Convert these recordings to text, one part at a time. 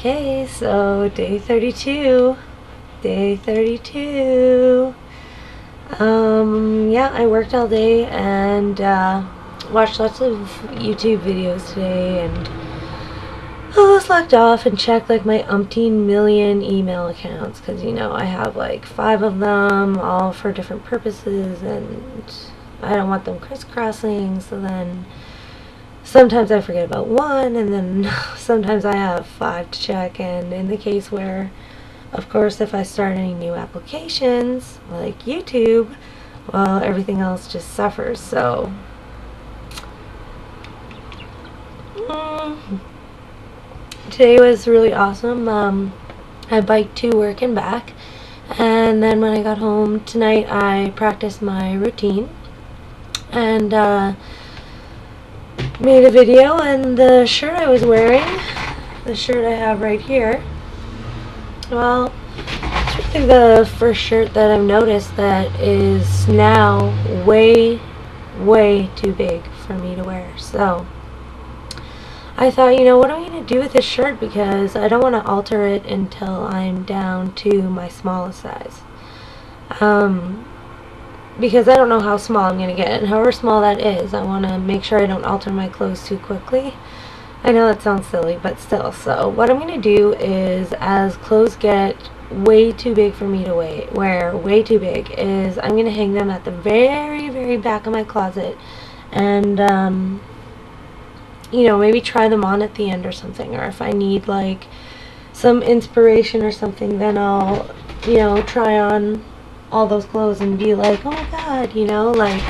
Okay, so day 32. Day 32. Yeah, I worked all day and watched lots of YouTube videos today, and I slacked off and checked like my umpteen million email accounts, because I have like 5 of them, all for different purposes, and I don't want them crisscrossing. So then sometimes I forget about one, and then sometimes I have 5 to check. And in the case where, of course, if I start any new applications like YouTube, well, everything else just suffers. So today was really awesome. I biked to work and back, and then when I got home tonight, I practiced my routine and made a video. And the shirt I was wearing, the shirt I have right here, well, it's really the first shirt that I've noticed that is now way too big for me to wear. So I thought, what am I going to do with this shirt, because I don't want to alter it until I'm down to my smallest size. Because I don't know how small I'm going to get, and however small that is, I want to make sure I don't alter my clothes too quickly. I know that sounds silly, but still. So what I'm going to do is, as clothes get way too big for me to wear, way too big, is I'm going to hang them at the very back of my closet, and maybe try them on at the end or something. Or if I need like some inspiration or something, then I'll try on all those clothes and be like, oh my god, like,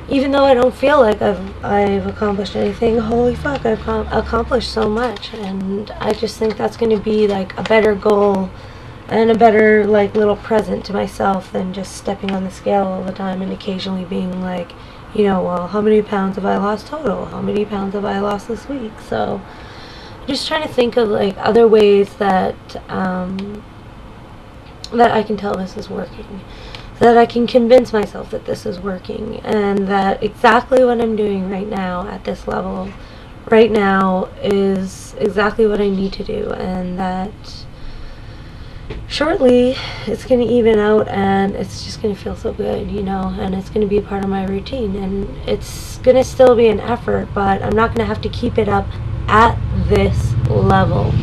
even though I don't feel like I've accomplished anything, holy fuck, I've accomplished so much. And I just think that's going to be like a better goal and a better like little present to myself than just stepping on the scale all the time and occasionally being like, well, how many pounds have I lost total? How many pounds have I lost this week? So I'm just trying to think of like other ways that that I can tell this is working, that I can convince myself that this is working, and that exactly what I'm doing right now at this level right now is exactly what I need to do, and that shortly it's going to even out, and it's just going to feel so good, and it's going to be a part of my routine, and it's going to still be an effort, but I'm not going to have to keep it up at this level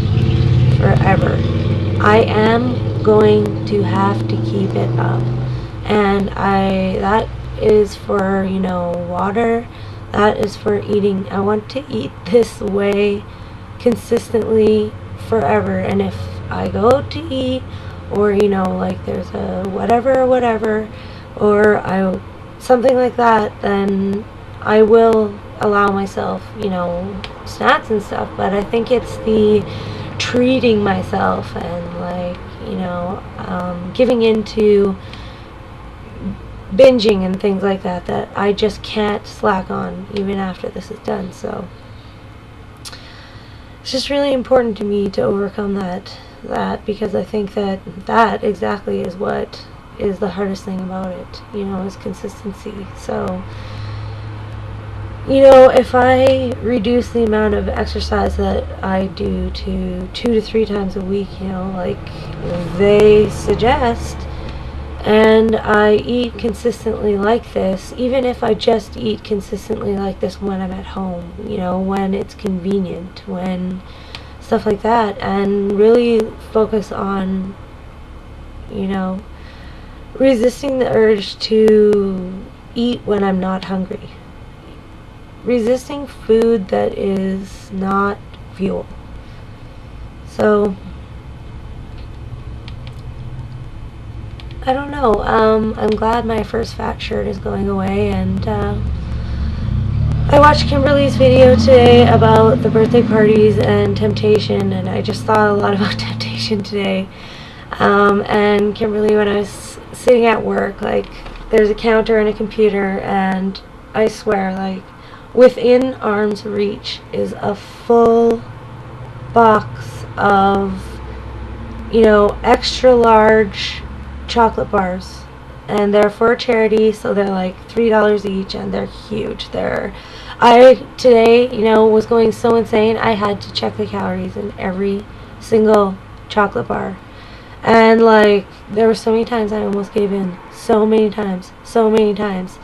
forever. I am going to have to keep it up, and that is for water, that is for eating. I want to eat this way consistently forever, and if I go out to eat, or like there's a whatever or something like that, then I will allow myself snacks and stuff. But I think it's the treating myself and like giving into binging and things like that that I just can't slack on even after this is done. So it's just really important to me to overcome that, because I think that exactly is what is the hardest thing about it, is consistency. So if I reduce the amount of exercise that I do to 2 to 3 times a week, like they suggest, and I eat consistently like this, even if I just eat consistently like this when I'm at home, when it's convenient, when stuff like that, and really focus on, resisting the urge to eat when I'm not hungry. Resisting food that is not fuel. So I don't know. I'm glad my first fat shirt is going away, and I watched Kimberly's video today about the birthday parties and temptation, and I just thought a lot about temptation today. And Kimberly, when I was sitting at work, like, there's a counter and a computer, and I swear, like, within arm's reach is a full box of, extra large chocolate bars, and they're for charity, so they're like $3 each, and they're huge. I today, was going so insane, I had to check the calories in every single chocolate bar. And like, there were so many times I almost gave in. So many times. So many times.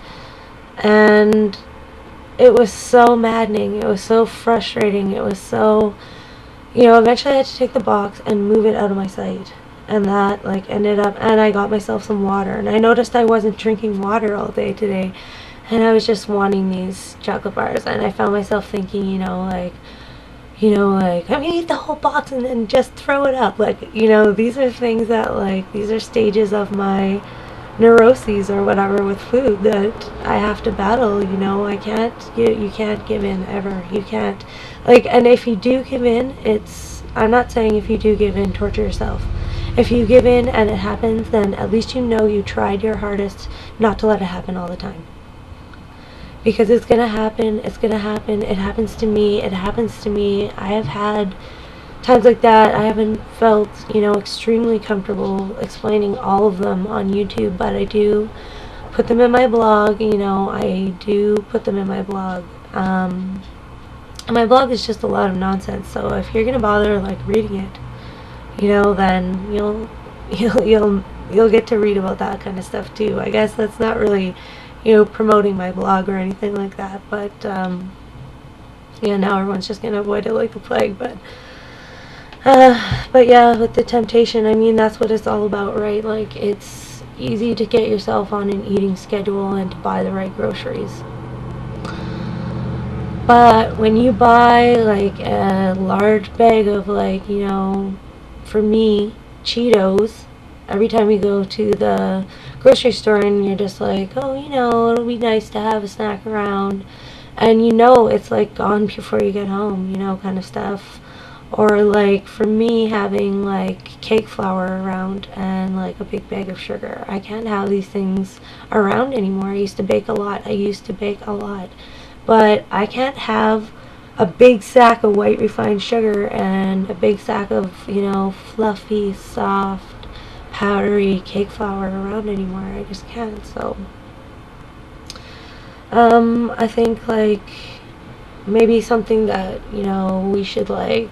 And it was so maddening. It was so frustrating. It was so, eventually I had to take the box and move it out of my sight. And that, like, ended up, and I got myself some water. And I noticed I wasn't drinking water all day today. And I was just wanting these chocolate bars. And I found myself thinking, I'm gonna eat the whole box and then just throw it up. Like, these are things that, like, these are stages of my neuroses or whatever with food that I have to battle. I can't, you can't give in ever. You can't, like, and if you do give in, I'm not saying if you do give in, torture yourself. If you give in and it happens, then at least you tried your hardest not to let it happen all the time. Because it's gonna happen, it happens to me, I have had times like that. I haven't felt, extremely comfortable explaining all of them on YouTube, but I do put them in my blog, I do put them in my blog. And my blog is just a lot of nonsense, so if you're gonna bother, like, reading it, then you'll get to read about that kind of stuff too. I guess that's not really, promoting my blog or anything like that, but yeah, now everyone's just gonna avoid it like the plague. But yeah, with the temptation, I mean, that's what it's all about, right? Like, it's easy to get yourself on an eating schedule and to buy the right groceries, but when you buy, like, a large bag of, like, for me, Cheetos, every time you go to the grocery store and you're just like, oh, it'll be nice to have a snack around, and it's like gone before you get home, kind of stuff. Or, like, for me, having, like, cake flour around and, like, a big bag of sugar. I can't have these things around anymore. I used to bake a lot, but I can't have a big sack of white refined sugar and a big sack of, fluffy, soft, powdery cake flour around anymore. I just can't. So I think, like, maybe something that we should, like,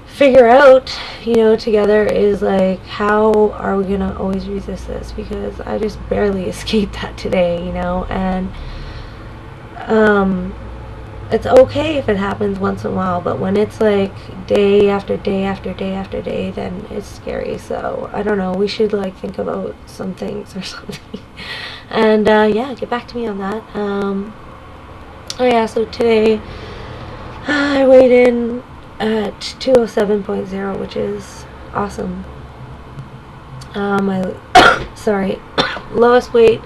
figure out together is, like, how are we gonna always resist this, because I just barely escaped that today, and it's okay if it happens once in a while, but when it's like day after day after day after day, then it's scary. So I don't know, we should, like, think about some things or something. And yeah, get back to me on that. Oh yeah, so today I weighed in at 207.0, which is awesome. My sorry, lowest weight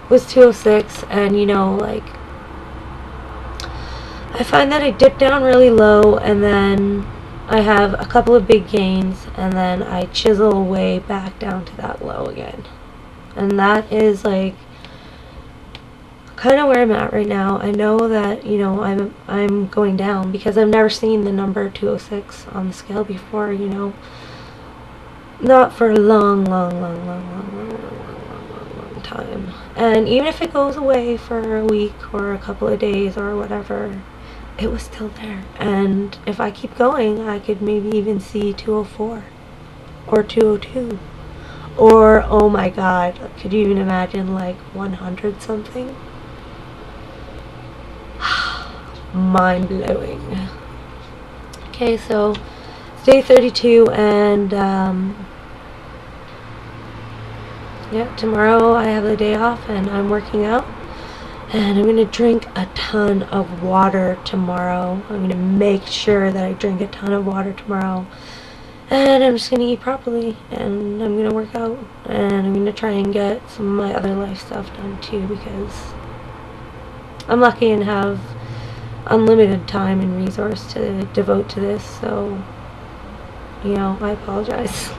was 206, and like, I find that I dip down really low, and then I have a couple of big gains, and then I chisel away back down to that low again. And that is, like, kind of where I'm at right now. I know that, I'm going down, because I've never seen the number 206 on the scale before, not for a long time. And even if it goes away for a week or a couple of days or whatever, it was still there. And if I keep going, I could maybe even see 204 or 202, or, oh my god, could you even imagine, like, 100 something? Mind-blowing. Okay, so it's day 32, and yeah, tomorrow I have the day off and I'm working out. And I'm going to drink a ton of water tomorrow. I'm going to make sure that I drink a ton of water tomorrow. And I'm just going to eat properly. And I'm going to work out. And I'm going to try and get some of my other life stuff done too, because I'm lucky and have unlimited time and resource to devote to this. So, I apologize.